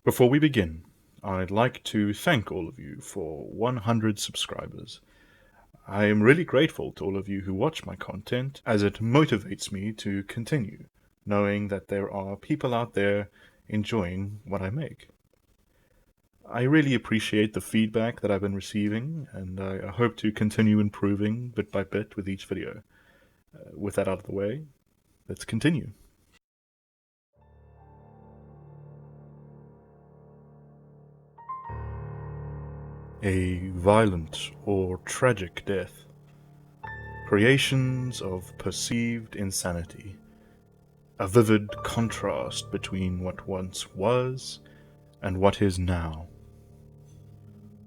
Before we begin, I'd like to thank all of you for 100 subscribers. I am really grateful to all of you who watch my content, as it motivates me to continue, knowing that there are people out there enjoying what I make. I really appreciate the feedback that I've been receiving, and I hope to continue improving bit by bit with each video. With that out of the way, let's continue. A violent or tragic death. Creations of perceived insanity. A vivid contrast between what once was and what is now.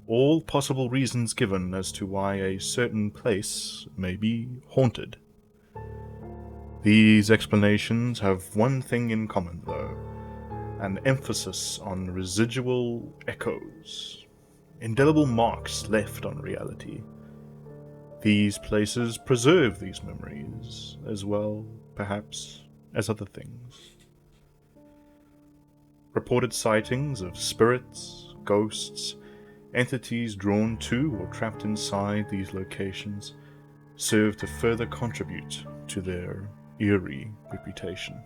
All possible reasons given as to why a certain place may be haunted. These explanations have one thing in common, though: an emphasis on residual echoes, indelible marks left on reality. These places preserve these memories, as well, perhaps, as other things. Reported sightings of spirits, ghosts, entities drawn to or trapped inside these locations serve to further contribute to their eerie reputation.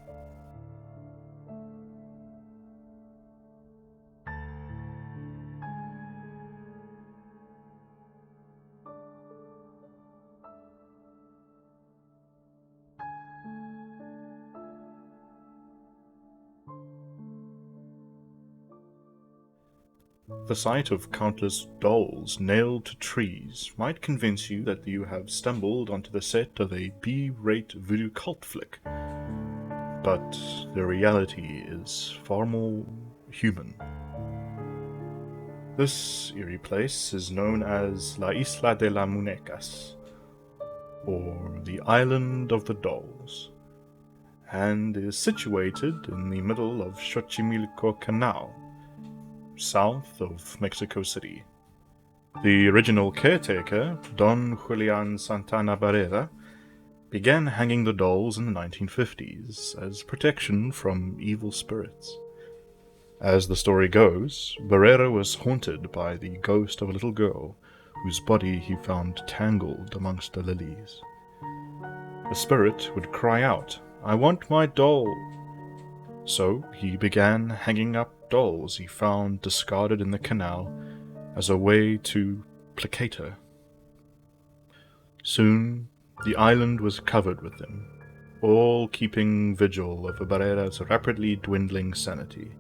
The sight of countless dolls nailed to trees might convince you that you have stumbled onto the set of a B-rate voodoo cult flick, but the reality is far more human. This eerie place is known as La Isla de las Muñecas, or the Island of the Dolls, and is situated in the middle of Xochimilco Canal, south of Mexico City. The original caretaker, Don Julian Santana Barrera, began hanging the dolls in the 1950s as protection from evil spirits. As the story goes, Barrera was haunted by the ghost of a little girl whose body he found tangled amongst the lilies. The spirit would cry out, "I want my doll!" So he began hanging up dolls he found discarded in the canal as a way to placate her. Soon, the island was covered with them, all keeping vigil over Barrera's rapidly dwindling sanity.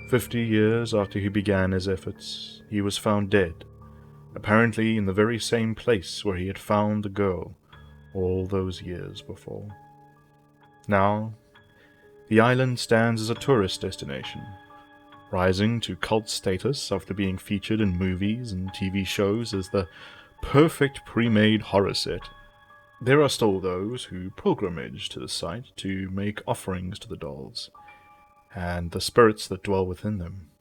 50 years after he began his efforts, he was found dead, apparently in the very same place where he had found the girl all those years before. Now, the island stands as a tourist destination, rising to cult status after being featured in movies and TV shows as the perfect pre-made horror set. There are still those who pilgrimage to the site to make offerings to the dolls, and the spirits that dwell within them.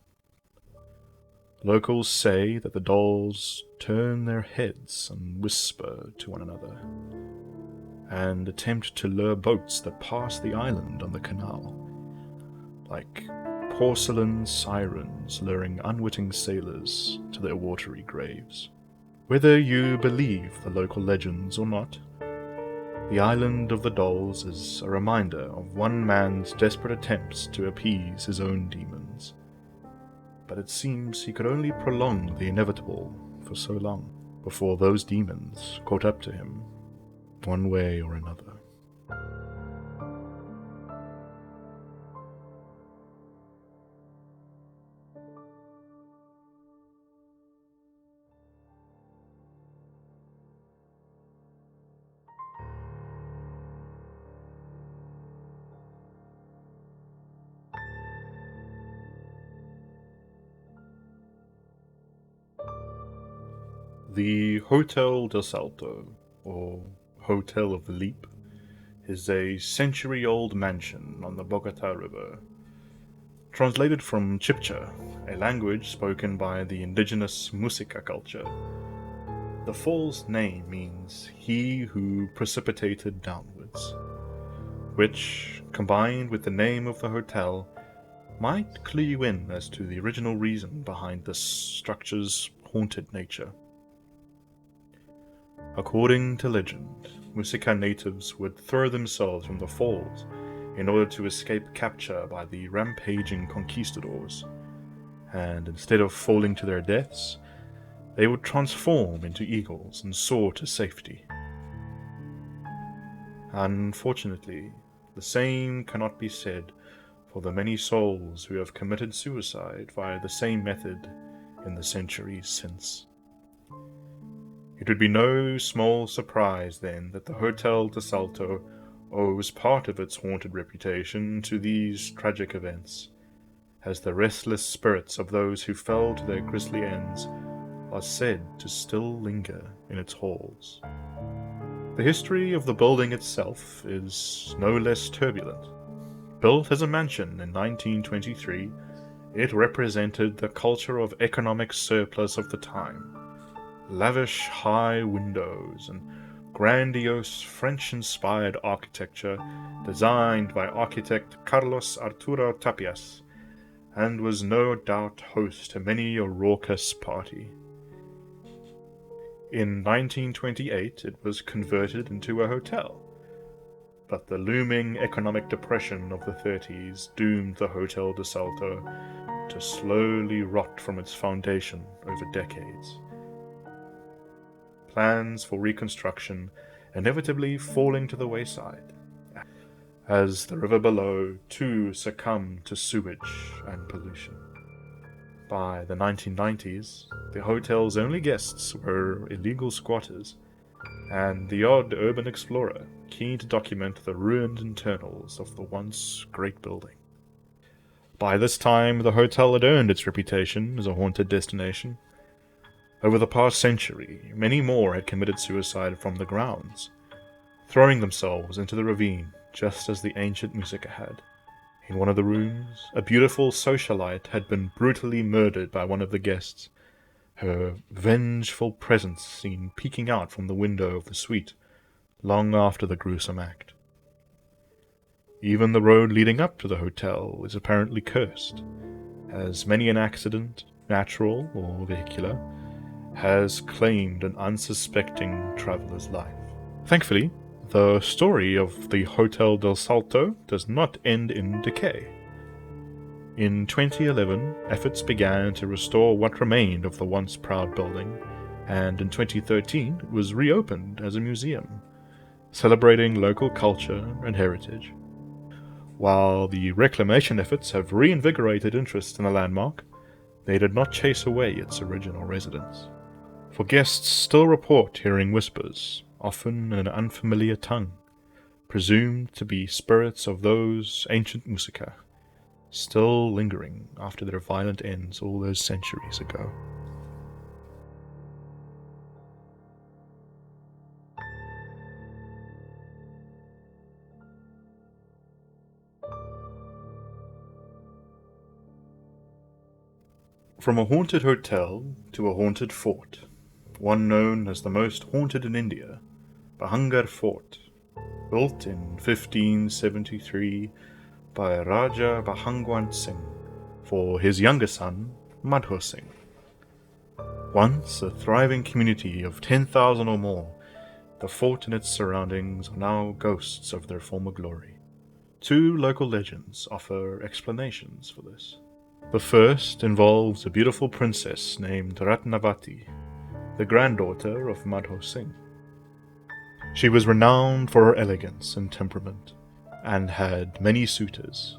Locals say that the dolls turn their heads and whisper to one another, and attempt to lure boats that pass the island on the canal, like porcelain sirens luring unwitting sailors to their watery graves. Whether you believe the local legends or not, the Island of the Dolls is a reminder of one man's desperate attempts to appease his own demons. But it seems he could only prolong the inevitable for so long before those demons caught up to him, one way or another. The Hotel de Salto, or Hotel of the Leap, is a century-old mansion on the Bogota River. Translated from Chibcha, a language spoken by the indigenous Muisca culture, the fall's name means "he who precipitated downwards," which, combined with the name of the hotel, might clue you in as to the original reason behind this structure's haunted nature. According to legend, Musika natives would throw themselves from the falls in order to escape capture by the rampaging conquistadors, and instead of falling to their deaths, they would transform into eagles and soar to safety. Unfortunately, the same cannot be said for the many souls who have committed suicide via the same method in the centuries since. It would be no small surprise then that the Hotel de Salto owes part of its haunted reputation to these tragic events, as the restless spirits of those who fell to their grisly ends are said to still linger in its halls. The history of the building itself is no less turbulent. Built as a mansion in 1923, it represented the culture of economic surplus of the time. Lavish high windows and grandiose French-inspired architecture designed by architect Carlos Arturo Tapias, and was no doubt host to many a raucous party. In 1928 it was converted into a hotel, but the looming economic depression of the 30s doomed the Hotel de Salto to slowly rot from its foundation over decades. Plans for reconstruction inevitably falling to the wayside, as the river below too succumbed to sewage and pollution. By the 1990s, the hotel's only guests were illegal squatters, and the odd urban explorer keen to document the ruined internals of the once great building. By this time, the hotel had earned its reputation as a haunted destination. Over the past century, many more had committed suicide from the grounds, throwing themselves into the ravine just as the ancient Musika had. In one of the rooms, a beautiful socialite had been brutally murdered by one of the guests, her vengeful presence seen peeking out from the window of the suite long after the gruesome act. Even the road leading up to the hotel is apparently cursed, as many an accident, natural or vehicular, has claimed an unsuspecting traveler's life. Thankfully, the story of the Hotel del Salto does not end in decay. In 2011, efforts began to restore what remained of the once proud building, and in 2013 it was reopened as a museum, celebrating local culture and heritage. While the reclamation efforts have reinvigorated interest in the landmark, they did not chase away its original residents. For guests still report hearing whispers, often in an unfamiliar tongue, presumed to be spirits of those ancient Musika, still lingering after their violent ends all those centuries ago. From a haunted hotel to a haunted fort, one known as the most haunted in India, Bhangar Fort, built in 1573 by Raja Bhangwant Singh for his younger son, Madho Singh. Once a thriving community of 10,000 or more, the fort and its surroundings are now ghosts of their former glory. Two local legends offer explanations for this. The first involves a beautiful princess named Ratnavati, the granddaughter of Madho Singh. She was renowned for her elegance and temperament, and had many suitors.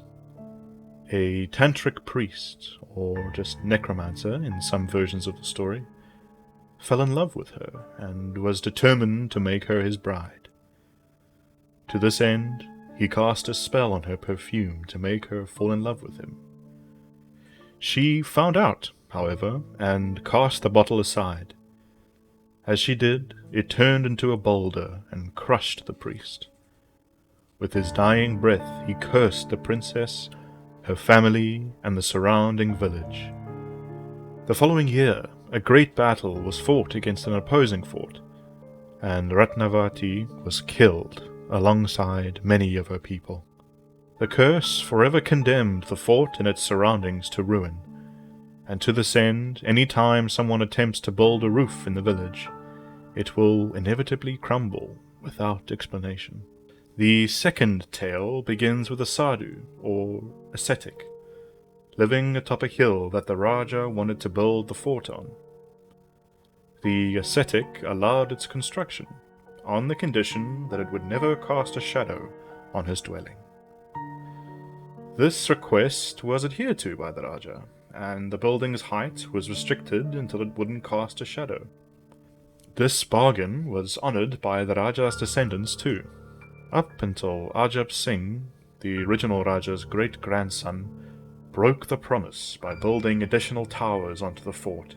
A tantric priest, or just necromancer in some versions of the story, fell in love with her and was determined to make her his bride. To this end, he cast a spell on her perfume to make her fall in love with him. She found out, however, and cast the bottle aside. As she did, it turned into a boulder and crushed the priest. With his dying breath, he cursed the princess, her family, and the surrounding village. The following year, a great battle was fought against an opposing fort, and Ratnavati was killed alongside many of her people. The curse forever condemned the fort and its surroundings to ruin, and to this end, any time someone attempts to build a roof in the village, it will inevitably crumble without explanation. The second tale begins with a sadhu, or ascetic, living atop a hill that the Raja wanted to build the fort on. The ascetic allowed its construction, on the condition that it would never cast a shadow on his dwelling. This request was adhered to by the Raja, and the building's height was restricted until it wouldn't cast a shadow. This bargain was honoured by the Raja's descendants too, up until Ajab Singh, the original Raja's great-grandson, broke the promise by building additional towers onto the fort,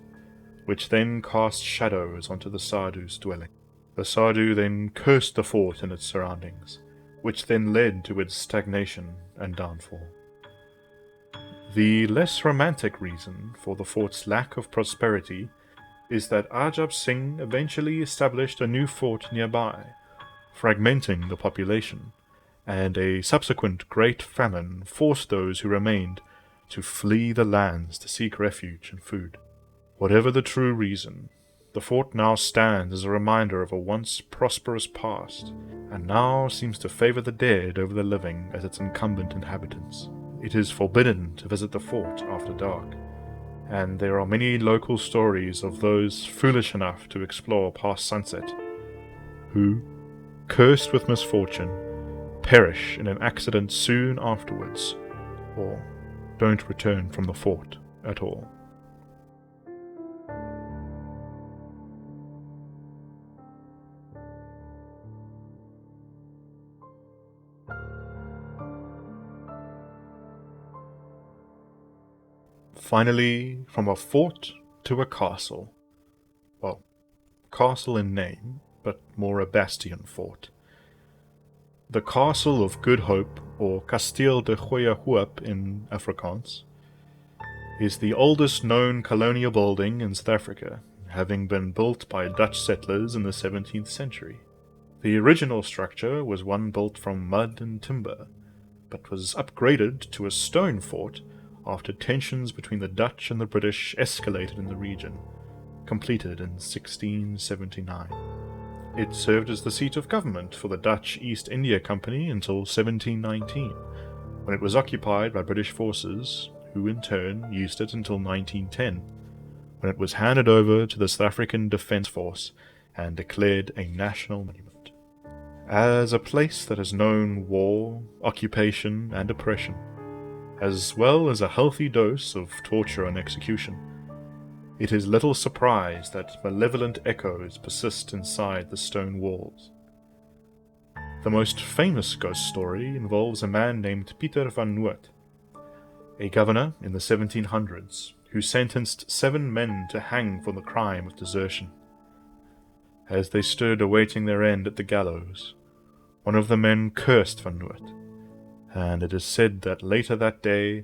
which then cast shadows onto the sadhu's dwelling. The sadhu then cursed the fort and its surroundings, which then led to its stagnation and downfall. The less romantic reason for the fort's lack of prosperity is that Ajab Singh eventually established a new fort nearby, fragmenting the population, and a subsequent great famine forced those who remained to flee the lands to seek refuge and food. Whatever the true reason, the fort now stands as a reminder of a once prosperous past, and now seems to favor the dead over the living as its incumbent inhabitants. It is forbidden to visit the fort after dark, and there are many local stories of those foolish enough to explore past sunset, who, cursed with misfortune, perish in an accident soon afterwards, or don't return from the fort at all. Finally, from a fort to a castle. Well, castle in name, but more a bastion fort. The Castle of Good Hope, or Kasteel de Goeie Hoop in Afrikaans, is the oldest known colonial building in South Africa, having been built by Dutch settlers in the 17th century. The original structure was one built from mud and timber, but was upgraded to a stone fort after tensions between the Dutch and the British escalated in the region, completed in 1679. It served as the seat of government for the Dutch East India Company until 1719, when it was occupied by British forces, who in turn used it until 1910, when it was handed over to the South African Defence Force and declared a national monument. As a place that has known war, occupation, and oppression, as well as a healthy dose of torture and execution, it is little surprise that malevolent echoes persist inside the stone walls. The most famous ghost story involves a man named Pieter van Noort, a governor in the 1700s who sentenced 7 men to hang for the crime of desertion. As they stood awaiting their end at the gallows, one of the men cursed van Noort, and it is said that later that day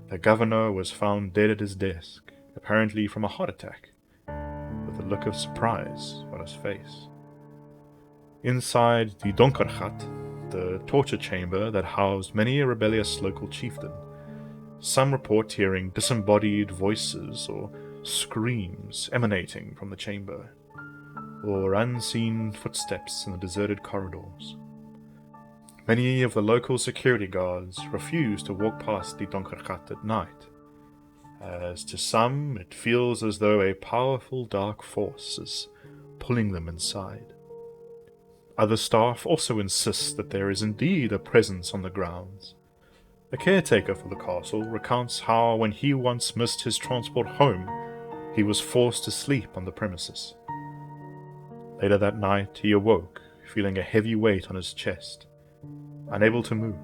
the governor was found dead at his desk, apparently from a heart attack, with a look of surprise on his face. Inside the Donkergat, the torture chamber that housed many a rebellious local chieftain, some report hearing disembodied voices or screams emanating from the chamber, or unseen footsteps in the deserted corridors. Many of the local security guards refuse to walk past the Donkergat at night, as to some it feels as though a powerful dark force is pulling them inside. Other staff also insist that there is indeed a presence on the grounds. The caretaker for the castle recounts how when he once missed his transport home, he was forced to sleep on the premises. Later that night he awoke, feeling a heavy weight on his chest, unable to move.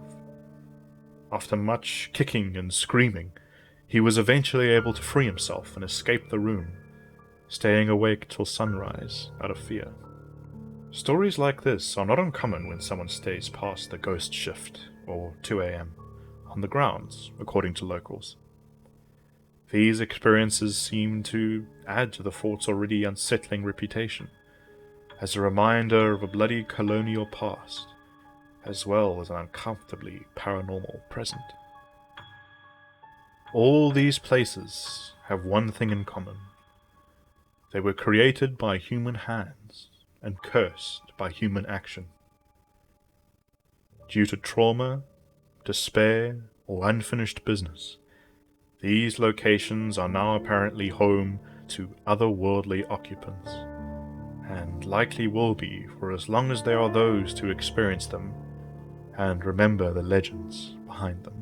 After much kicking and screaming, he was eventually able to free himself and escape the room, staying awake till sunrise out of fear. Stories like this are not uncommon when someone stays past the ghost shift, or 2 a.m., on the grounds, according to locals. These experiences seem to add to the fort's already unsettling reputation, as a reminder of a bloody colonial past, as well as an uncomfortably paranormal present. All these places have one thing in common. They were created by human hands and cursed by human action. Due to trauma, despair, or unfinished business, these locations are now apparently home to otherworldly occupants, and likely will be for as long as there are those to experience them and remember the legends behind them.